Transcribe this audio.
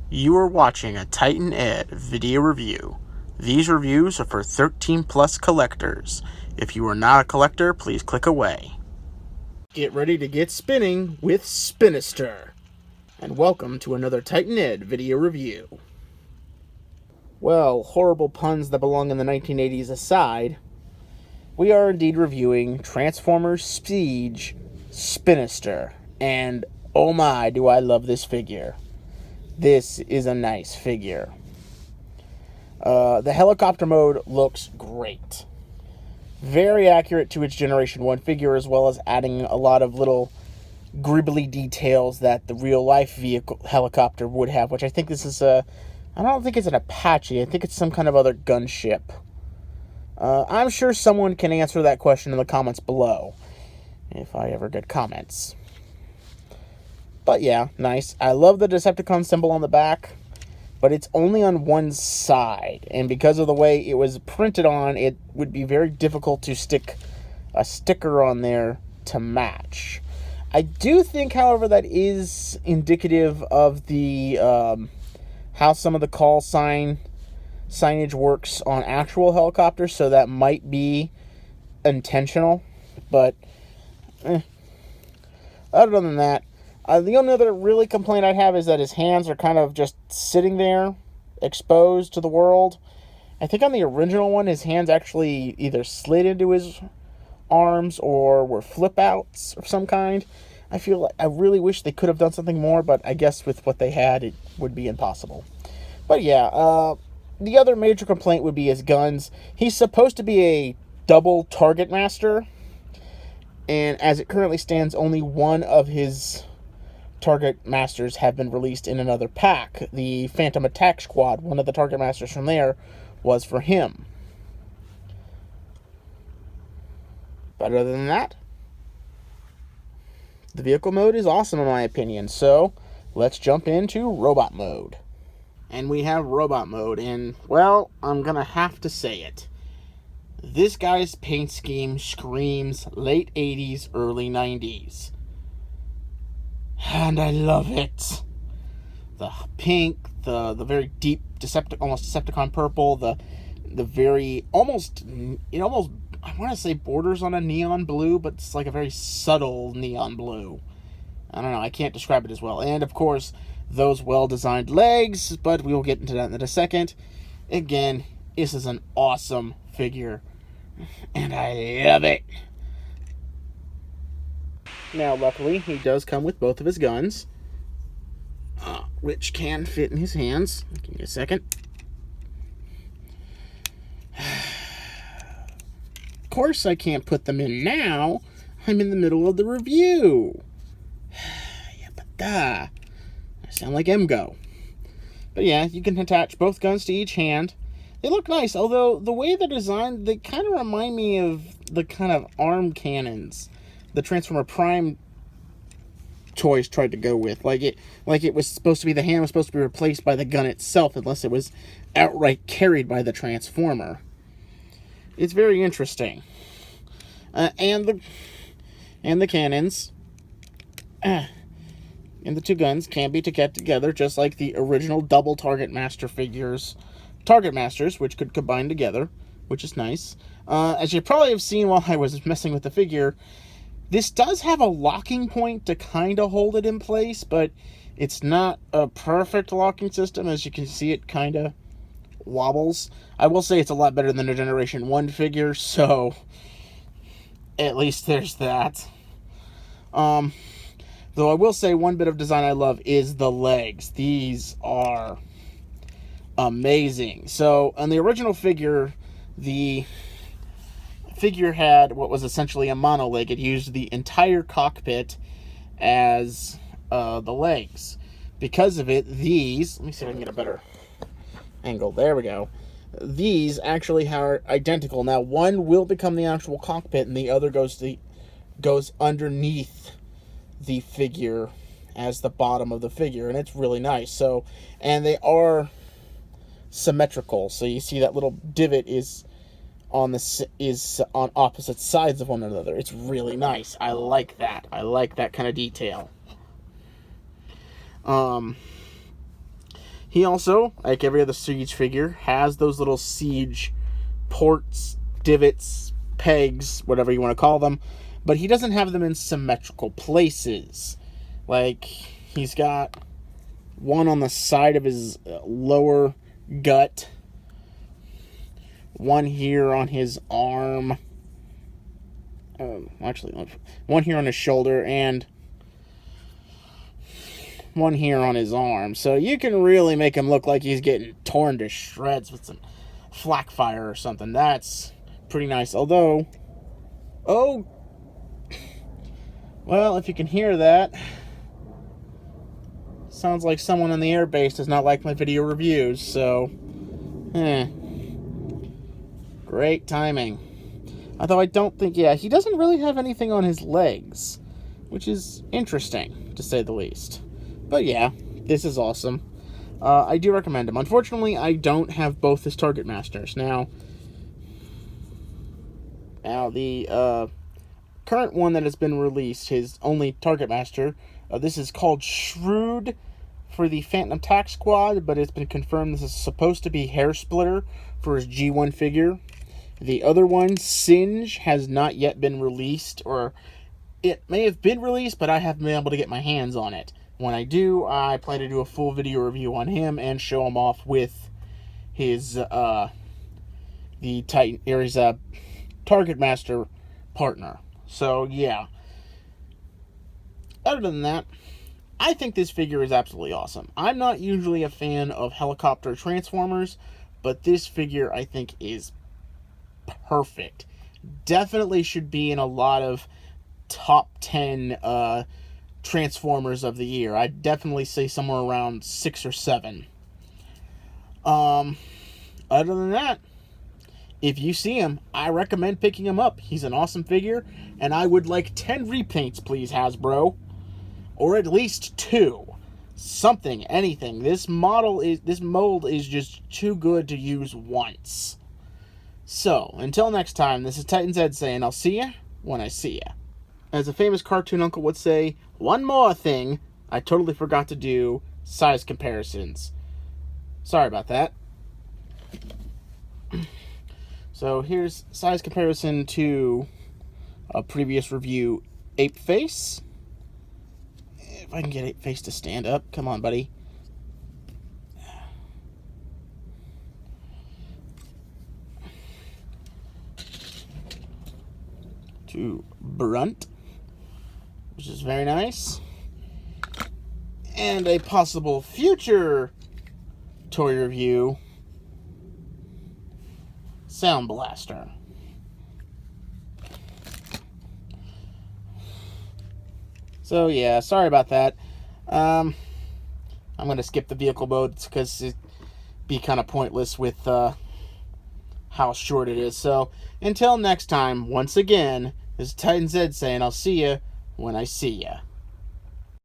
You are watching a Titan Ed video review. These reviews are for 13 plus collectors. If you are not a collector, please click away. Get ready to get spinning with Spinister. And welcome to another Titan Ed video review. Well, horrible puns that belong in the 1980s aside, we are indeed reviewing Transformers Siege Spinister. And oh my, do I love this figure. This is a nice figure. The helicopter mode looks great. Very accurate to its Generation 1 figure, as well as adding a lot of little gribbly details that the real-life vehicle helicopter would have, which I think this is I don't think it's an Apache. I think it's some kind of other gunship. I'm sure someone can answer that question in the comments below, if I ever get comments. But yeah, nice. I love the Decepticon symbol on the back, but it's only on one side. And because of the way it was printed on, it would be very difficult to stick a sticker on there to match. I do think, however, that is indicative of the how some of the call signage works on actual helicopters, so that might be intentional. But other than that, the only other really complaint I'd have is that his hands are kind of just sitting there, exposed to the world. I think on the original one, his hands actually either slid into his arms or were flip outs of some kind. I feel like I really wish they could have done something more, but I guess with what they had, it would be impossible. But yeah, the other major complaint would be his guns. He's supposed to be a double target master, and as it currently stands, only one of his Target Masters have been released in another pack. The Phantom Attack Squad, one of the Target Masters from there, was for him. But other than that, the vehicle mode is awesome in my opinion. So let's jump into robot mode. And we have robot mode, and well, I'm gonna have to say it. This guy's paint scheme screams late 80s, early 90s. And I love it. The pink, the very deep almost Decepticon purple, the very almost I want to say borders on a neon blue, but it's like a very subtle neon blue. I don't know, I can't describe it as well. And of course, those well-designed legs, but we will get into that in a second. Again, this is an awesome figure, and I love it. Now, luckily, he does come with both of his guns, which can fit in his hands. Give me a second. Of course, I can't put them in now. I'm in the middle of the review. I sound like MGO. But yeah, you can attach both guns to each hand. They look nice, although the way they're designed, they kind of remind me of the kind of arm cannons the Transformer Prime toys tried to go with. Like it was supposed to be, the hand was supposed to be replaced by the gun itself, unless it was outright carried by the Transformer. It's very interesting. And the cannons and the two guns can be kept together, just like the original double Target Master figures, Target Masters, which could combine together, which is nice. As you probably have seen while I was messing with the figure, this does have a locking point to kind of hold it in place, but it's not a perfect locking system. As you can see, it kind of wobbles. I will say it's a lot better than a Generation 1 figure, so at least there's that. Though I will say one bit of design I love is the legs. These are amazing. So on the original figure, the figure had what was essentially a monoleg. It used the entire cockpit as the legs. Because of it, these, let me see if I can get a better angle. There we go. These actually are identical. Now, one will become the actual cockpit, and the other goes underneath the figure as the bottom of the figure, and it's really nice. So, and they are symmetrical. So you see that little divot is on opposite sides of one another. It's really nice. I like that. I like that kind of detail. He also, like every other Siege figure, has those little Siege ports, divots, pegs, whatever you want to call them, but he doesn't have them in symmetrical places. Like, he's got one on the side of his lower gut, one here on his arm, actually, one here on his shoulder, and one here on his arm. So you can really make him look like he's getting torn to shreds with some flak fire or something. That's pretty nice. Although, oh, well, if you can hear that, sounds like someone on the airbase does not like my video reviews, so, great timing. Although I don't think, yeah, he doesn't really have anything on his legs, which is interesting, to say the least. But yeah, this is awesome. I do recommend him. Unfortunately, I don't have both his Target Masters. Now the current one that has been released, his only Target Master, this is called Shrewd for the Phantom Tack Squad, but it's been confirmed this is supposed to be Hair Splitter for his G1 figure. The other one, Singe, has not yet been released, or it may have been released, but I haven't been able to get my hands on it. When I do, I plan to do a full video review on him and show him off with his the Titan, or his Target Master partner. So yeah. Other than that, I think this figure is absolutely awesome. I'm not usually a fan of helicopter Transformers, but this figure I think is perfect. Definitely should be in a lot of top 10 Transformers of the year. I'd definitely say somewhere around 6 or 7. Other than that, if you see him, I recommend picking him up. He's an awesome figure, and I would like 10 repaints, please, Hasbro. Or at least 2. Something, anything. This mold is just too good to use once. So, until next time, this is Titan Zed saying, I'll see ya when I see ya. As a famous cartoon uncle would say, one more thing, I totally forgot to do size comparisons. Sorry about that. So here's size comparison to a previous review, Ape Face. If I can get Ape Face to stand up. Come on, buddy. To Brunt, which is very nice. And a possible future toy review, Sound Blaster. So yeah, sorry about that. I'm going to skip the vehicle mode because it'd be kind of pointless with how short it is. So until next time, once again, this is Titan Zed saying I'll see ya when I see ya.